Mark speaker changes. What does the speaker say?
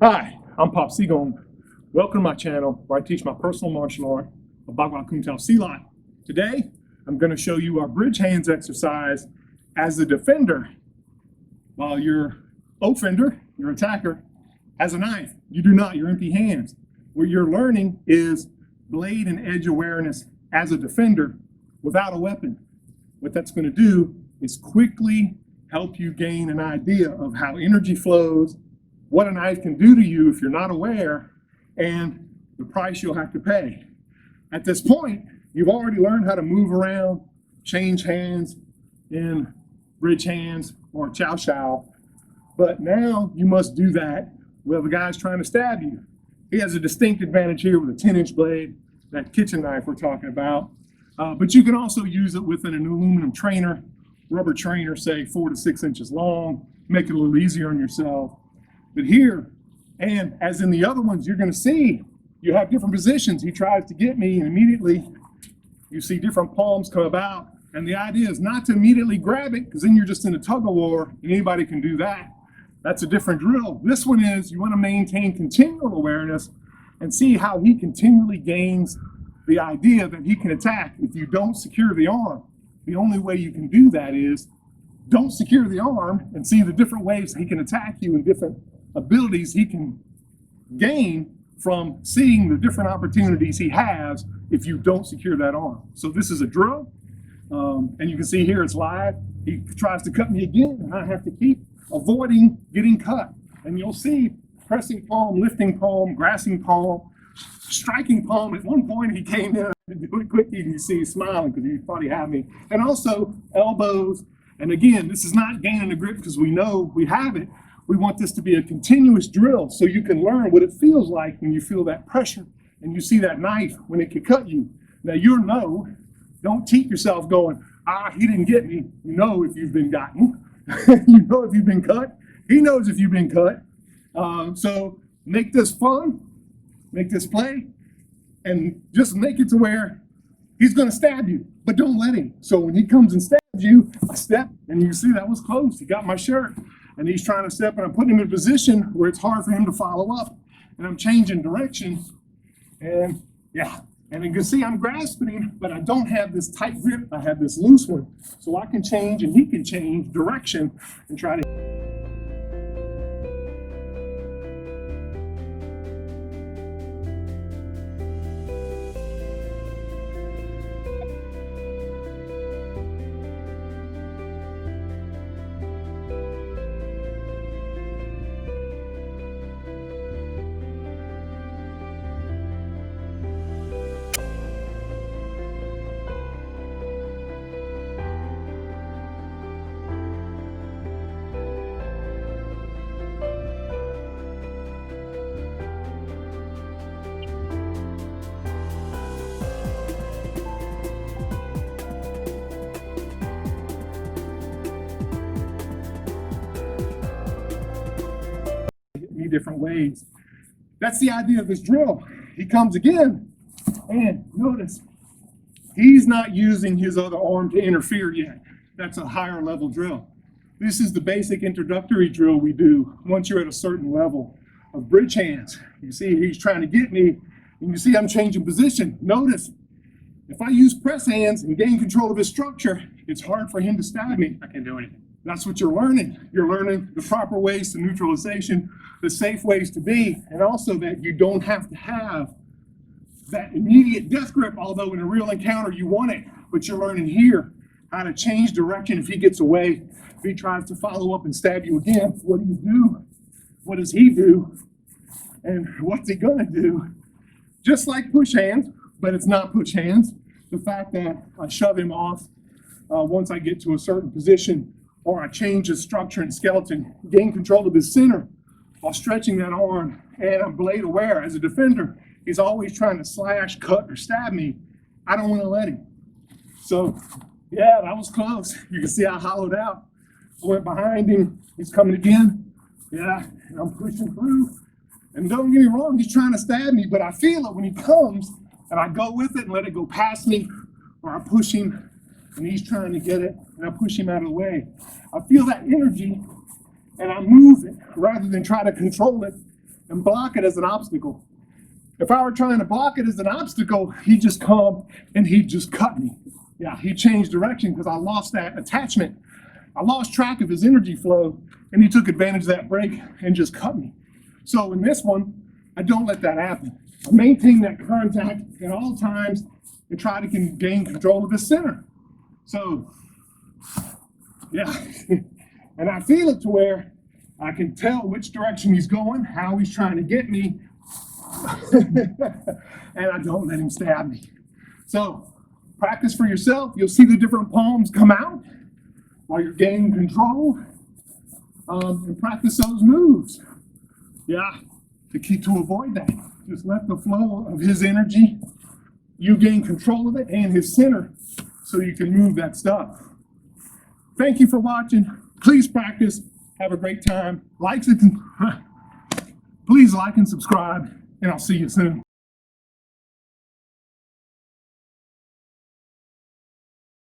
Speaker 1: Hi, I'm Pop Sigung. Welcome to my channel where I teach my personal martial art of Bagua, Kuntao, Silat. Today, I'm going to show you our bridge hands exercise as a defender, while your offender, your attacker, has a knife. You do not, you're empty hands. What you're learning is blade and edge awareness as a defender without a weapon. What that's going to do is quickly help you gain an idea of how energy flows, what a knife can do to you if you're not aware, and the price you'll have to pay. At this point, you've already learned how to move around, change hands in bridge hands or Qiao Shou, but now you must do that while the guy's trying to stab you. He has a distinct advantage here with a 10-inch blade, that kitchen knife we're talking about, but you can also use it with an aluminum trainer, rubber trainer, say 4 to 6 inches long, make it a little easier on yourself. But here, and as in the other ones, you're going to see you have different positions. He tries to get me, and immediately you see different palms come about. And the idea is not to immediately grab it, because then you're just in a tug of war, and anybody can do that. That's a different drill. This one is you want to maintain continual awareness and see how he continually gains the idea that he can attack. If you don't secure the arm, the only way you can do that is don't secure the arm and see the different ways he can attack you and different abilities he can gain from seeing the different opportunities he has if you don't secure that arm. So this is a drill, and you can see here it's live. He tries to cut me again, and I have to keep avoiding getting cut. And you'll see pressing palm, lifting palm, grasping palm, striking palm. At one point he came in to do it quickly, and you see he's smiling because he thought he had me. And also elbows. And again, this is not gaining the grip because we know we have it. We want this to be a continuous drill so you can learn what it feels like when you feel that pressure and you see that knife when it can cut you. Now you know, don't teach yourself going, he didn't get me. You know if you've been gotten. You know if you've been cut. He knows if you've been cut. So make this fun, make this play, and just make it to where he's going to stab you, but don't let him. So when he comes and stabs you, I step, and you see that was close. He got my shirt. And he's trying to step, and I'm putting him in a position where it's hard for him to follow up. And I'm changing direction. And yeah, and you can see I'm grasping him, but I don't have this tight grip. I have this loose one. So I can change, and he can change direction and try to. Different ways. That's the idea of this drill. He comes again, and notice he's not using his other arm to interfere yet. That's a higher level drill. This is the basic introductory drill we do once you're at a certain level of bridge hands. You see he's trying to get me, and you see I'm changing position. Notice if I use press hands and gain control of his structure, it's hard for him to stab me. I can't do anything. That's what you're learning. You're learning the proper ways to neutralization, the safe ways to be, and also that you don't have to have that immediate death grip, although in a real encounter you want it. But you're learning here how to change direction if he gets away. If he tries to follow up and stab you again, what do you do? What does he do? And what's he gonna do? Just like push hands, but it's not push hands. The fact that I shove him off once I get to a certain position, or I change his structure and skeleton, gain control of his center while stretching that arm, and I'm blade aware. As a defender, he's always trying to slash, cut, or stab me. I don't want to let him. So, yeah, that was close. You can see I hollowed out. I went behind him. He's coming again. Yeah, and I'm pushing through. And don't get me wrong, he's trying to stab me, but I feel it when he comes, and I go with it and let it go past me, or I push him, and he's trying to get it, and I push him out of the way. I feel that energy, and I move it rather than try to control it and block it as an obstacle. If I were trying to block it as an obstacle, he'd just come and he'd just cut me. Yeah, he changed direction because I lost that attachment. I lost track of his energy flow, and he took advantage of that break and just cut me. So in this one, I don't let that happen. I maintain that contact at all times and try to gain control of his center. So, yeah, and I feel it to where I can tell which direction he's going, how he's trying to get me, and I don't let him stab me. So, practice for yourself. You'll see the different palms come out while you're gaining control, and practice those moves. Yeah, to avoid that. Just let the flow of his energy, you gain control of it and his center so you can move that stuff. Thank you for watching. Please practice. Have a great time. Please like and subscribe, and I'll see you soon.